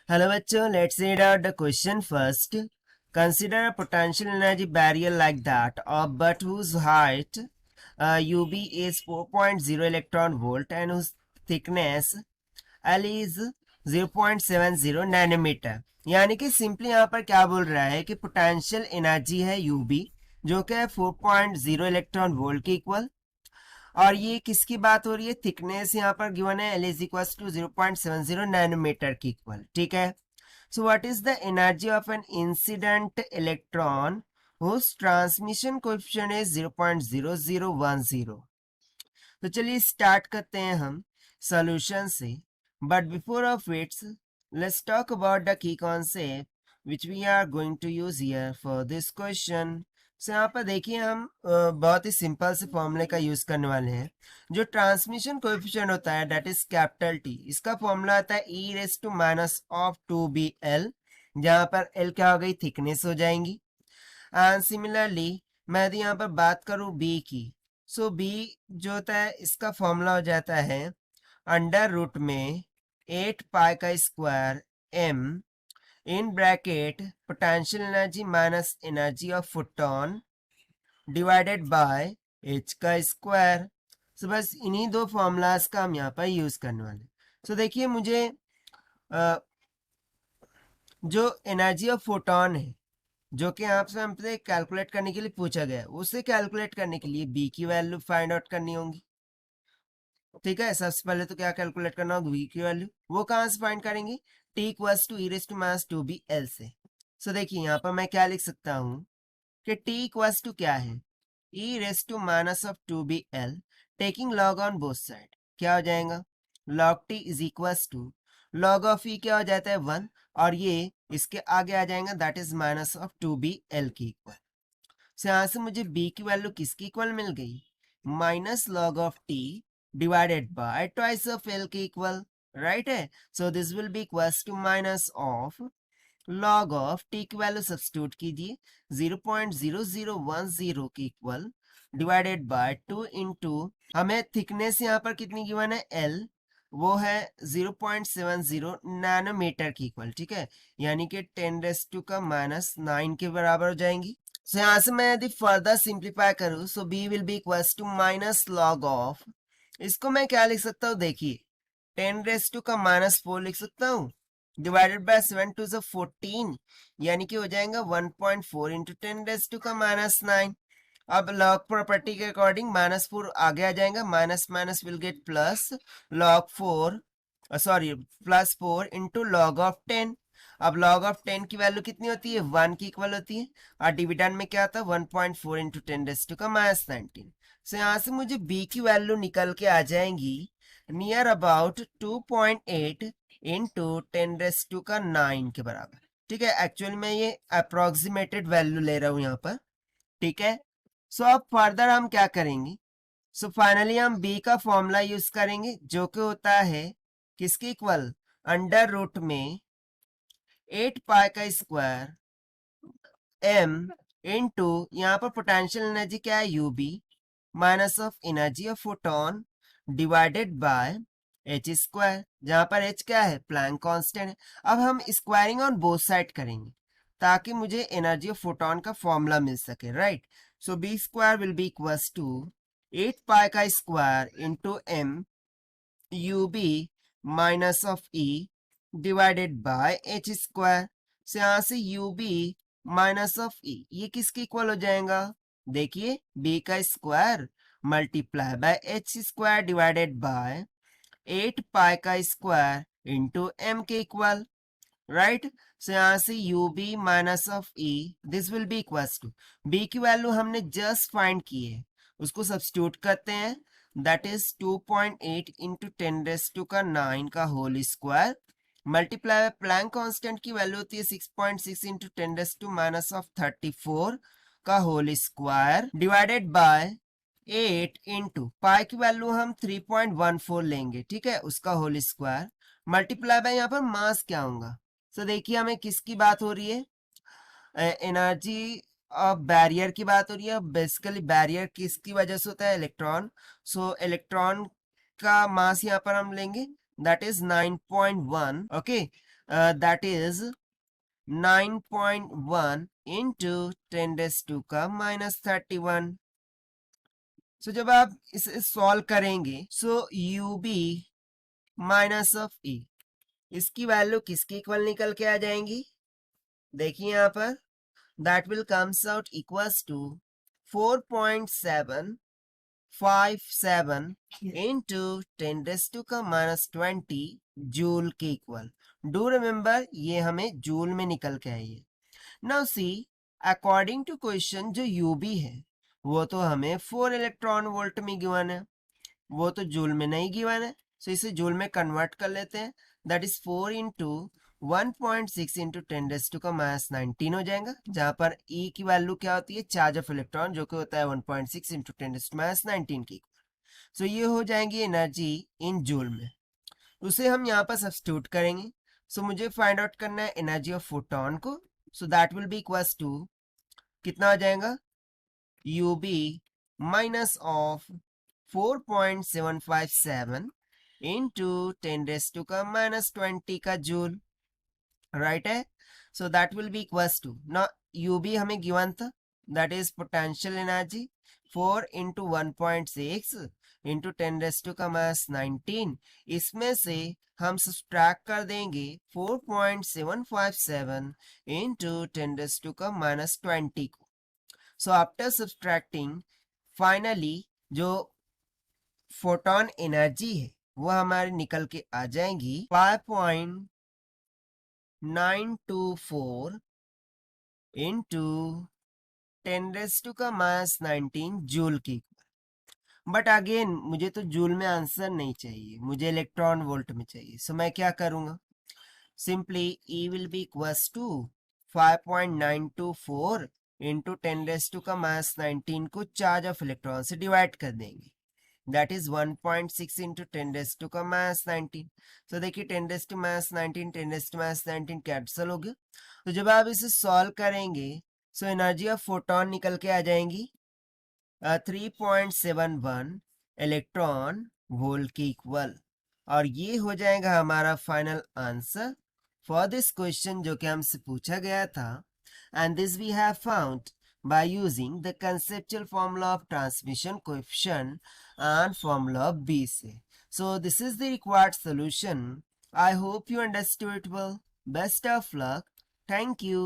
Hello bachcho, let's read out the question first. Consider a potential energy barrier like that but whose height UB is 4.0 electron volt and whose thickness L is 0.70 nanometre. यानी कि simply यहाँ पर क्या बोल रहा है कि potential energy है UB जो कि 4.0 इलेक्ट्रॉन वोल्ट के इक्वल, और ये किसकी बात हो रही है, थिकनेस यहाँ पर गिवन है L is equal to 0.70 nanometre की इक्वल। ठीक है, so what is the energy of an incident electron whose transmission coefficient is 0.0010? तो चलिए स्टार्ट करते हैं हम सॉल्यूशन से, but before of it's let's talk about the key concept which we are going to use here for this question. So यहाँ पर देखिए हम बहुत ही सिंपल से फॉर्मूले का यूज करने वाले हैं। जो ट्रांसमिशन कोएफिशिएंट होता है दैट इज कैपिटल टी, इसका फॉर्मूला आता है e raise to minus of 2bl, जहाँ पर एल क्या हो गई, थिकनेस हो जाएंगी। एंड सिमिलरली मैं यदि यहाँ पर बात करूँ बी की, सो बी जो होता है इसका फॉर्मूला हो जाता है अंडर रूट में 8 पाई का square m in bracket potential energy minus energy of photon divided by h का स्क्वायर। सो बस इन्हीं दो फॉर्मूलाज का हम यहाँ पर यूज करने वाले। सो देखिए मुझे जो एनर्जी ऑफ फोटोन है जो कि आपसे हमसे कैलकुलेट करने के लिए पूछा गया है, उसे कैलकुलेट करने के लिए बी की वैल्यू फाइंड आउट करनी होगी। ठीक है, सबसे पहले तो क्या कैलकुलेट करना होगा, बी की वैल्यू। वो कहाँ से फाइंड करेंगे, T equals to e raise to minus 2bl से। सो देखिए यहाँ पर मैं क्या लिख सकता हूँ कि टी इक्वल्स टू क्या है, e raise to minus of 2bl taking log on both side. क्या हो जाएगा, log T is equals to log of e क्या हो जाता है 1, और ये इसके आगे आ जाएगा that is minus of 2bl की इक्वल। सो यहाँ से मुझे b की वैल्यू किसकी इक्वल मिल गई, minus log of T divided by twice of l की इक्वल, राइट है। So this will be equals to minus of log of T की वैल्यू सब्स्टिट्यूट कीजिए 0.0010 की इक्वल डिवाइडेड बाय 2 इंटू हमें थिकनेस यहाँ पर कितनी गिवन है l, वो है 0.70 नैनोमीटर की इक्वल। ठीक है, यानी कि 10⁻⁻⁹ के बराबर हो जाएंगी। सो यहाँ से मैं यदि फर्दर सिंप्लीफाई करूँ so b will be equals to minus log of, इसको मैं क्या लिख सकता हूँ, देखिए 10⁻⁻4 लिख सकता हूँ डिवाइडेड बाय 7 टू 14, यानी कि हो जाएगा 1.4 इंटू 10⁻⁹। अब लॉग प्रॉपर्टी के अकॉर्डिंग -4 आगे आ जाएगा, minus minus will get plus log 4, sorry plus 4 into log of 10। अब लॉग ऑफ 10 की वैल्यू कितनी होती है, 1 की इक्वल होती है, और डिविडेंड में क्या था 1.4 इंटू 10⁻⁹। सो यहाँ से मुझे b की वैल्यू निकल के आ जाएंगी नियर अबाउट 2.8 इंटू 10⁹ के बराबर। ठीक है, एक्चुअली मैं ये अप्रोक्सीमेटेड वैल्यू ले रहा हूँ यहाँ पर। ठीक है, सो अब फर्दर हम क्या करेंगे, सो फाइनली हम b का फॉर्मूला यूज करेंगे जो कि होता है किसके इक्वल, अंडर रूट में 8 पाई का स्क्वायर m इंटू यहाँ पर पोटेंशियल एनर्जी क्या है UB minus of energy of photon divided by H square, जहां पर एच क्या है, प्लैंक कांस्टेंट है। अब हम स्क्वायरिंग ऑन बोथ साइड करेंगे ताकि मुझे एनर्जी ऑफ फोटोन का फॉर्मूला मिल सके, right. So B square will be equals to 8 pi का square into m UB minus of E divided by H square. से यहाँ से UB माइनस ऑफ ई ये किसके इक्वल हो जाएगा, देखिए b का square multiply by H square divided by 8 pi का स्क्वायर इंटू m के इक्वल, राइट। सो यहाँ से UB minus of E this will be equals to, b की वैल्यू हमने जस्ट फाइंड की है उसको सब्स्टिट्यूट करते हैं, दैट इज 2.8 इंटू 10⁻⁹ का whole square multiply by Planck constant की वैल्यू होती है 6.6 इंटू 10⁻⁻34 का whole square divided by 8 into pi की वैल्यू हम 3.14 लेंगे, ठीक है, उसका होल स्क्वायर मल्टीप्लाई बाय यहाँ पर मास क्या होगा। सो देखिए हमें किसकी बात हो रही है, एनर्जी ऑफ बैरियर की बात हो रही है। बेसिकली बैरियर किसकी वजह से होता है, इलेक्ट्रॉन। सो इलेक्ट्रॉन का मास यहाँ पर हम लेंगे that is 9.1, okay. that is 9.1 into 10 raised to का minus 31. सो जब आप इसे सॉल्व करेंगे so you B minus of e, इसकी वैल्यू किसके इक्वल निकल के आ जाएंगी? देखिए यहाँ पर that will comes out equals to 4.757 into 10 raised to का minus 20 जूल के इक्वल. डू रिमेम्बर ये हमें जूल में निकल के आई है. Now see according to question जो यूबी है वो तो हमें 4 इलेक्ट्रॉन वोल्ट में गिवन है, वो तो जूल में नहीं गिवन है. सो इसे जूल में कन्वर्ट कर लेते हैं. That is 4 into 1.6 into 10 raise to का माइनस 19 हो जाएगा, जहां पर E की वैल्यू क्या होती है? चार्ज ऑफ इलेक्ट्रॉन, जो कि होता है 1.6 इंटू 10 रेज़ टू माइनस 19 की. सो ये हो जाएंगी एनर्जी इन जूल में. उसे हम यहाँ पर सब्स्टिट्यूट करेंगे. सो मुझे फाइंड आउट करना है एनर्जी ऑफ फोटोन को. So that will be equals to कितना हो जाएगा? U B minus of 4.757 into 10 raised to का minus 20 का जूल, राइट है. So that will be equals to, ना यू बी हमें गिवन था, that is potential energy 4 into 1.6 into 10 raise to का माइनस 19. इसमें से हम सब्ट्रैक्ट कर देंगे 4.757 इंटू 10 रेज़ टू का माइनस 20 को. सो आफ्टर सब्ट्रैक्टिंग फाइनली जो फोटोन एनर्जी है वो हमारे निकल के आ जाएंगी 5.924 इंटू 10 रेज़ टू का माइनस 19 जूल की. बट अगेन मुझे तो जूल में आंसर नहीं चाहिए, मुझे इलेक्ट्रॉन वोल्ट में चाहिए. सो मैं क्या करूंगा? Simply E will be equals to 5.924 into 10 raise to का माइनस 19 को चार्ज ऑफ इलेक्ट्रॉन से डिवाइड कर देंगे. That is 1.6 into 10 raise to का माइनस 19. तो देखिए 10 raise to minus 19 10 raise to minus 19 cancel हो गया. तो जब आप इसे सॉल्व करेंगे सो एनर्जी ऑफ फोटोन निकल के आ जाएंगी 3.71 इलेक्ट्रॉन वोल्ट की इक्वल. और ये हो जाएगा हमारा final answer for this question जो कि हमसे पूछा गया था. And this we have found by using the conceptual formula of transmission coefficient and formula of BC. So this is the required solution. I hope you understood it well. Best of luck. Thank you.